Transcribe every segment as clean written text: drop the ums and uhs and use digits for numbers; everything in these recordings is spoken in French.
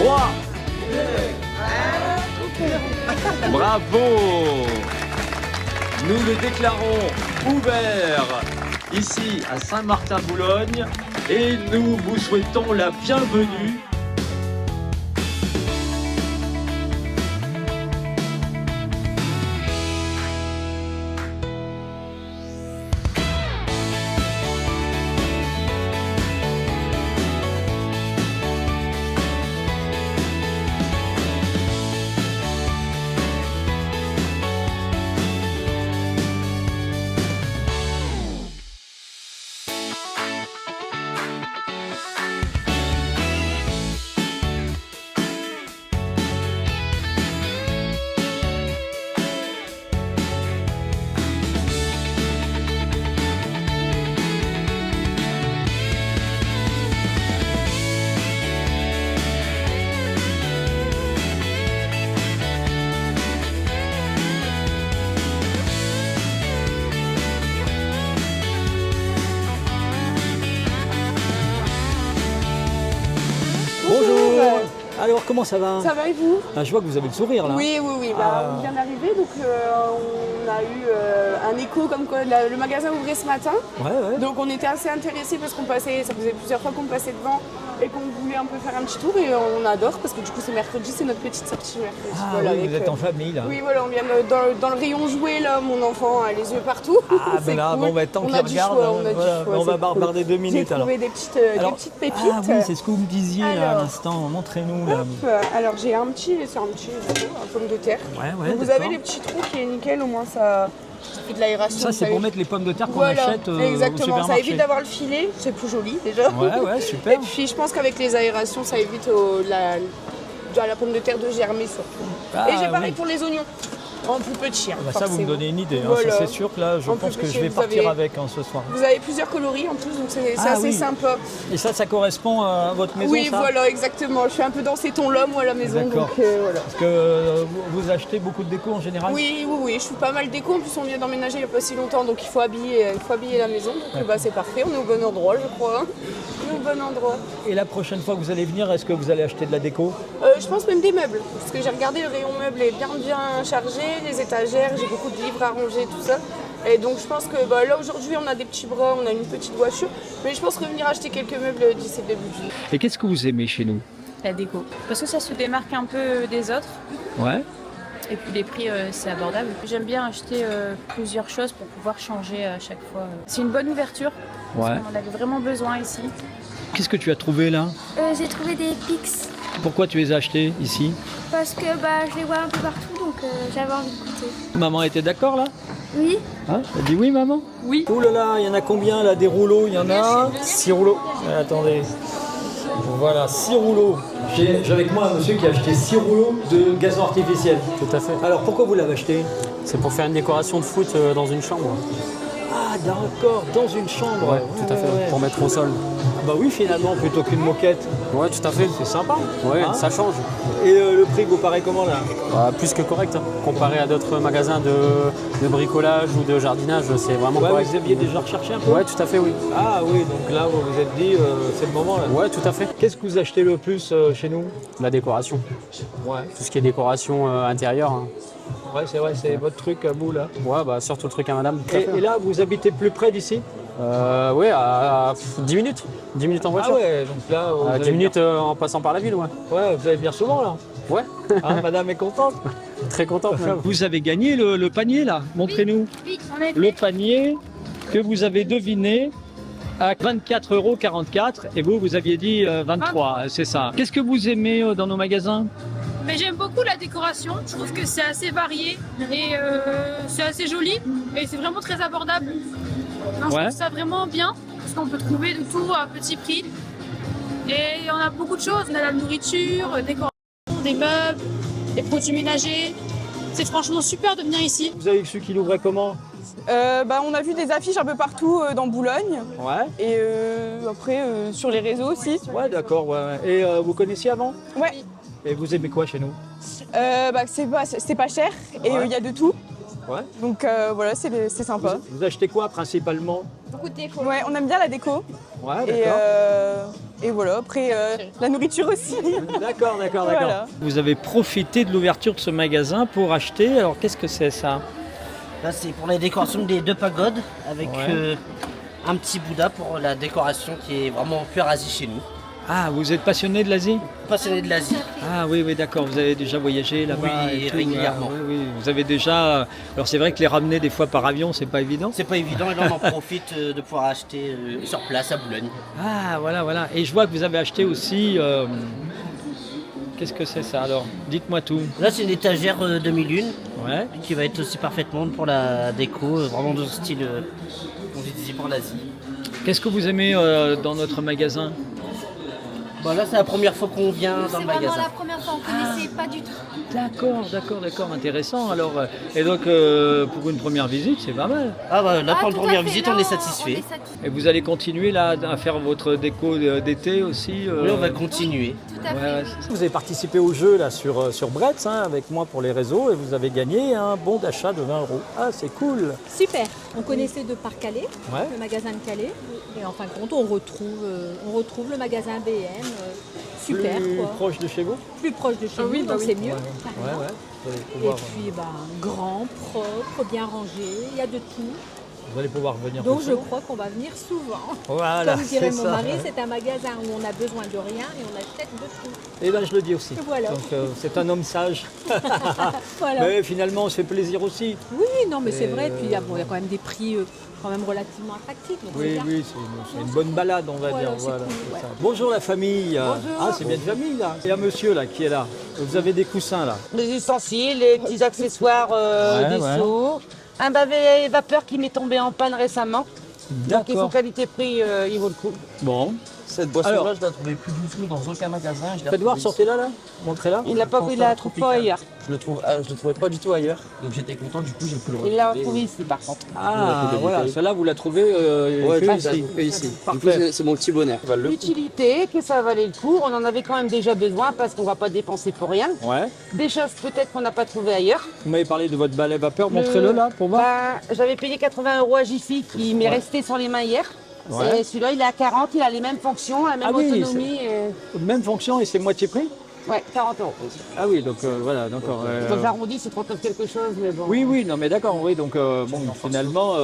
3. Bravo. Nous le déclarons ouvert ici à Saint-Martin-Boulogne et nous vous souhaitons la bienvenue. Bonjour. Alors comment ça va? Ça va et vous? Je vois que vous avez le sourire là. Oui. On vient d'arriver, donc on a eu un écho comme quoi le magasin ouvrait ce matin. Ouais. Donc on était assez intéressés parce ça faisait plusieurs fois qu'on passait devant et qu'on voulait un peu faire un petit tour et on adore parce que du coup c'est mercredi, c'est notre petite sortie mercredi. Ah Voilà, oui, avec, vous êtes en famille là. Oui voilà, on vient dans le rayon jouet là, mon enfant a les yeux partout. Ah ben là, cool. tant On qu'il a du regarde, choix, on a du choix, on va c'est barbarder cool. 2 minutes J'ai alors. trouvé des petites pépites. Ah oui, c'est ce que vous me disiez là, à Alors. l'instant, montrez-nous là. Alors j'ai un petit pomme de terre. Ouais, Donc, vous d'accord. avez les petits trous qui est nickel, au moins ça fait de l'aération. Ça c'est pour mettre les pommes de terre qu'on voilà, achète au exactement, supermarché. ça évite d'avoir le filet, c'est plus joli déjà. Ouais, super. Et puis je pense qu'avec les aérations, ça évite la pomme de terre de germer surtout. Ah, Et j'ai pareil oui. pour les oignons, en plus petit. Bah, ça vous me donnez une idée, hein. Voilà. Ça c'est sûr que là je En pense plus que je petit, vais vous partir avez- avec ce soir. Vous avez plusieurs coloris en plus, donc c'est Ah, assez oui. sympa. Et ça correspond à votre maison Oui, ça? voilà, exactement. Je suis un peu dans ces tons-là, moi, à la maison. D'accord. Donc voilà. Parce que vous achetez beaucoup de déco en général? Oui, je suis pas mal déco. En plus, on vient d'emménager il n'y a pas si longtemps, donc il faut habiller la maison. Donc c'est parfait, on est au bon endroit, je crois. On est au bon endroit. Et la prochaine fois que vous allez venir, est-ce que vous allez acheter de la déco? Je pense même des meubles, parce que j'ai regardé le rayon meubles est bien chargé, les étagères, j'ai beaucoup de livres à ranger, tout ça. Et donc je pense que là aujourd'hui on a des petits bras, on a une petite voiture, mais je pense revenir acheter quelques meubles d'ici le début de juillet. Et qu'est-ce que vous aimez chez nous? La déco. Parce que ça se démarque un peu des autres. Ouais. Et puis les prix, c'est abordable. J'aime bien acheter plusieurs choses pour pouvoir changer à chaque fois. C'est une bonne ouverture. Ouais. Parce qu'on en avait vraiment besoin ici. Qu'est-ce que tu as trouvé là? J'ai trouvé des pics Pourquoi tu les as achetés ici? parce que je les vois un peu partout, donc j'avais envie de goûter. Maman était d'accord là? Oui, Hein? Elle dit oui maman? Oui. Ouh là là, il y en a combien là? Des rouleaux? Il y en a 6 rouleaux. Attendez. Voilà, 6 rouleaux. J'ai avec moi un monsieur qui a acheté 6 rouleaux de gazon artificiel. Tout à fait. Alors pourquoi vous l'avez acheté? C'est pour faire une décoration de foot dans une chambre. Ah d'accord, dans une chambre. Ouais, tout à fait. Ouais. Pour mettre au sol. Bah oui, finalement, plutôt qu'une moquette. Ouais, tout à fait. C'est sympa. Ouais, Hein? ça change. Et le prix vous paraît comment là? Plus que correct. Hein. Comparé à d'autres magasins de bricolage ou de jardinage, c'est vraiment Ouais, correct. vous aviez déjà recherché un peu? Ouais, tout à fait, oui. Ah oui, donc là vous vous êtes dit c'est le moment là. Ouais, tout à fait. Qu'est-ce que vous achetez le plus chez nous? La décoration. Ouais, Tout ce qui est décoration intérieure. Hein. ouais c'est vrai, c'est votre truc à vous là. Ouais, surtout le truc à madame. Tout à fait. Et là vous habitez plus près d'ici? Ouais, à 10 minutes. 10 minutes en voiture. Ah ouais, donc là vous allez 10 minutes en passant par la ville, ouais. venir- Ouais, vous allez venir souvent là. Ouais, Hein, madame est contente. très content. même. Vous avez gagné le panier là, montrez-nous. Le panier que vous avez deviné à 24,44 € et vous aviez dit 23, c'est ça. Qu'est-ce que vous aimez dans nos magasins? Mais j'aime beaucoup la décoration, je trouve que c'est assez varié et c'est assez joli et c'est vraiment très abordable. Donc, Ouais. Je trouve ça vraiment bien parce qu'on peut trouver de tout à petit prix. Et on a beaucoup de choses, on a la nourriture, décoration, des meubles, des produits ménagers. C'est franchement super de venir ici. Vous avez su qu'il ouvrait comment? On a vu des affiches un peu partout dans Boulogne Ouais. et après sur les réseaux aussi. Ouais, d'accord. Ouais. Et vous connaissiez avant? Ouais, Et vous aimez quoi chez nous? c'est pas cher et il Ouais. y a de tout. Ouais. Donc voilà, c'est sympa. Vous achetez quoi principalement? Ouais, on aime bien la déco. Ouais, Et d'accord. Et voilà, après la nourriture aussi. D'accord, d'accord, d'accord. Voilà. Vous avez profité de l'ouverture de ce magasin pour acheter. Alors, qu'est-ce que c'est ça? Là, c'est pour la décoration des deux pagodes avec Ouais. un petit Bouddha pour la décoration qui est vraiment pure Asie chez nous. Ah, vous êtes passionné de l'Asie? Passionné de l'Asie. Ah oui, oui, d'accord. Vous avez déjà voyagé là-bas? Oui, et tout, régulièrement. oui, oui. Vous avez déjà. Alors, c'est vrai que les ramener des fois par avion, c'est pas évident. C'est pas évident et là on en profite de pouvoir acheter sur place à Boulogne. Ah, voilà, voilà. Et je vois que vous avez acheté aussi. Qu'est-ce que c'est ça alors? Dites-moi tout. Là c'est une étagère 2001 Ouais. qui va être aussi parfaitement pour la déco, vraiment de style qu'on utilise pour l'Asie. Qu'est-ce que vous aimez dans notre magasin? Bon, là c'est la première fois qu'on vient dans C'est le vraiment magasin. la première fois, on ne connaissait pas du tout. D'accord, d'accord, d'accord, intéressant. Alors, et donc pour une première visite, c'est pas mal. Ah bah là pour Ah, une tout à première fait, visite là, on est satisfait. Et vous allez continuer là à faire votre déco d'été aussi Oui on va continuer. Tout à fait. Ouais, Vous avez participé au jeu là sur Bretz avec moi pour les réseaux et vous avez gagné un bon d'achat de 20 €. Ah, c'est cool. Super. On connaissait de par Calais, Ouais. le magasin de Calais. Et en fin de compte, on retrouve le magasin BM. Super, Plus quoi. proche de chez vous. Plus proche de chez nous, oui, bah donc oui. c'est mieux. Ouais, ouais. Vous allez Et pouvoir, puis, grand, propre, bien rangé, il y a de tout. vous allez pouvoir venir. Donc plus je souvent. crois qu'on va venir souvent. Voilà, Comme dirait c'est mon ça. mari, c'est un magasin où on a besoin de rien et on achète de tout. Et ben je le dis aussi. Voilà. Donc c'est un homme sage. Voilà. Mais finalement on se fait plaisir aussi. Oui, non, mais c'est Et, vrai. Puis il y a quand même des prix quand même relativement attractifs. Donc c'est Oui, bien. oui, c'est une bonne balade, on va Voilà, dire. c'est Voilà, cool, c'est ouais. ça. Bonjour la famille. Ah, c'est bien de famille là. Il y a un monsieur là qui est là. Vous avez des coussins là. Les ustensiles, les petits accessoires Ouais, des ouais. seaux. Un bavet vapeur qui m'est tombé en panne récemment. Donc il faut D'accord. qualité-prix, il vaut le coup. Bon. Cette boisson Alors- là je la trouvais plus du tout dans aucun magasin. Je l'ai Faites voir, retrouvée sortez là. Montrez-là. Il l'a pas pris, il l'a trouvé pas ailleurs. Je le trouvais pas du tout ailleurs. Donc j'étais content du coup j'ai pu le retrouver. Il l'a retrouvé ici par contre. Ah, Ouais, voilà, celle-là vous la trouvez que ici. Parfait. c'est mon petit bonheur. L'utilité, que ça valait le coup. On en avait quand même déjà besoin parce qu'on va pas dépenser pour rien. Ouais. Des choses peut-être qu'on n'a pas trouvé ailleurs. Vous m'avez parlé de votre balai vapeur, montrez-le là pour voir. Bah, j'avais payé 80 € à Jiffy qui m'est resté sur les mains hier. Ouais. Et celui-là, il est à 40, il a les mêmes fonctions, la même Ah oui, autonomie. Même fonction et c'est moitié prix. Ouais, 40 €. Ah oui, donc voilà, d'accord. Donc j'arrondis, c'est 39 quelque chose, mais bon. Oui, oui, non mais d'accord, oui, donc bon, finalement,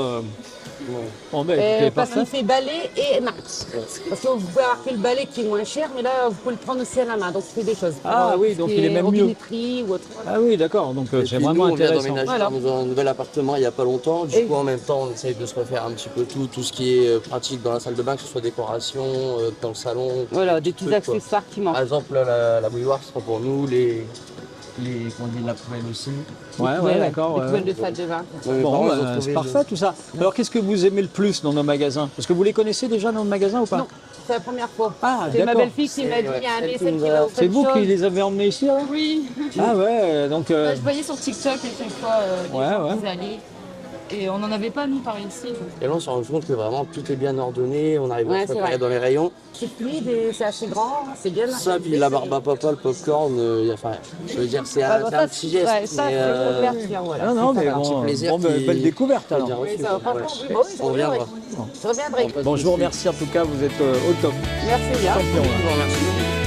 bon, ben, écoutez, Parce parfait. qu'il fait balai et main. Parce que vous pouvez avoir que le balai qui est moins cher, mais là, vous pouvez le prendre aussi à la main. Donc, il fait des choses. Ah Pour, oui, tout ce donc qui il est même mieux. robinetterie ou autre. Ah oui, d'accord, donc c'est vraiment intéressant. Voilà. dans un nouvel appartement il n'y a pas longtemps. Du Et- coup, en même temps, on essaye de se refaire un petit peu tout ce qui est pratique dans la salle de bain, que ce soit décoration, dans le salon. Voilà, des petits trucs, quoi. accessoires qui manquent. Par exemple, là, la bouilloire sera pour nous, qu'on dit la poubelle aussi. Ouais, ouais, d'accord. Des poubelles de salle de bain. Bon, c'est parfait tout ça. Alors qu'est-ce que vous aimez le plus dans nos magasins? Parce que vous les connaissez déjà dans le magasin ou pas? Non, c'est la première fois. Ah, C'est ma d'accord. belle-fille qui m'a dit, il y a un Elle qui vaisselle nous qui a- va C'est vous qui les avez emmenés ici alors? Oui. Ah ouais, donc Je voyais sur TikTok à chaque fois des Ouais, gens ouais. qui allaient. Et on n'en avait pas nous par ici. donc. Et là, on s'est rendu compte que vraiment tout est bien ordonné, on arrive Ouais, à se c'est repérer vrai. dans les rayons. C'est fluide et c'est assez grand, c'est bien. Ça, puis la barbe à papa, le popcorn, enfin, je veux dire, c'est un petit geste. Ouais, ça, mais, c'est faire tiens, voilà. ah non, c'est mais un petit bon, plaisir ben, qui- belle découverte Faut alors. dire aussi, Oui, ça va pas voilà. prendre. Oui, bah oui, je On reviendra. reviendrai. Je reviendrai. Bon, je vous remercie en tout cas, vous êtes au top. Merci bien. Champion, là. Je vous remercie.